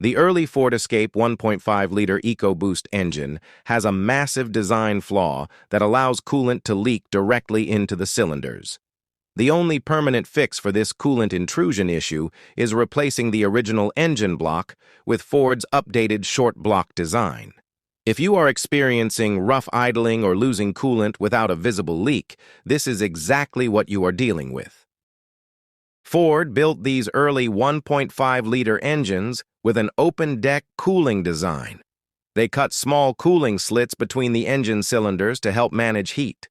The early Ford Escape 1.5-liter EcoBoost engine has a massive design flaw that allows coolant to leak directly into the cylinders. The only permanent fix for this coolant intrusion issue is replacing the original engine block with Ford's updated short block design. If you are experiencing rough idling or losing coolant without a visible leak, this is exactly what you are dealing with. Ford built these early 1.5-liter engines with an open-deck cooling design. They cut small cooling slits between the engine cylinders to help manage heat.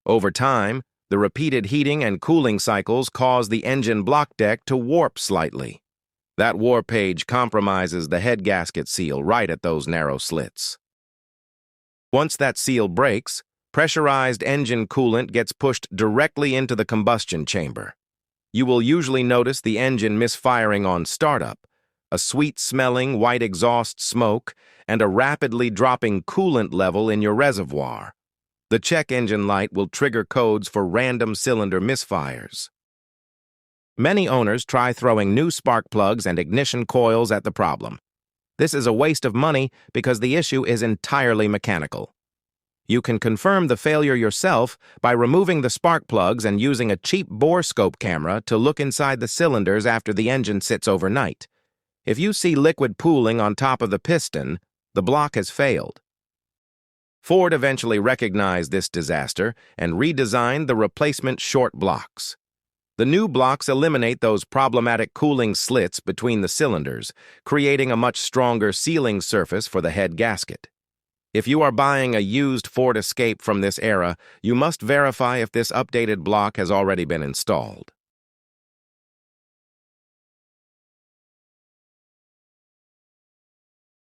Over time, the repeated heating and cooling cycles cause the engine block deck to warp slightly. That warpage compromises the head gasket seal right at those narrow slits. Once that seal breaks, pressurized engine coolant gets pushed directly into the combustion chamber. You will usually notice the engine misfiring on startup, a sweet-smelling white exhaust smoke, and a rapidly dropping coolant level in your reservoir. The check engine light will trigger codes for random cylinder misfires. Many owners try throwing new spark plugs and ignition coils at the problem. This is a waste of money because the issue is entirely mechanical. You can confirm the failure yourself by removing the spark plugs and using a cheap borescope camera to look inside the cylinders after the engine sits overnight. If you see liquid pooling on top of the piston, the block has failed. Ford eventually recognized this disaster and redesigned the replacement short blocks. The new blocks eliminate those problematic cooling slits between the cylinders, creating a much stronger sealing surface for the head gasket. If you are buying a used Ford Escape from this era, you must verify if this updated block has already been installed.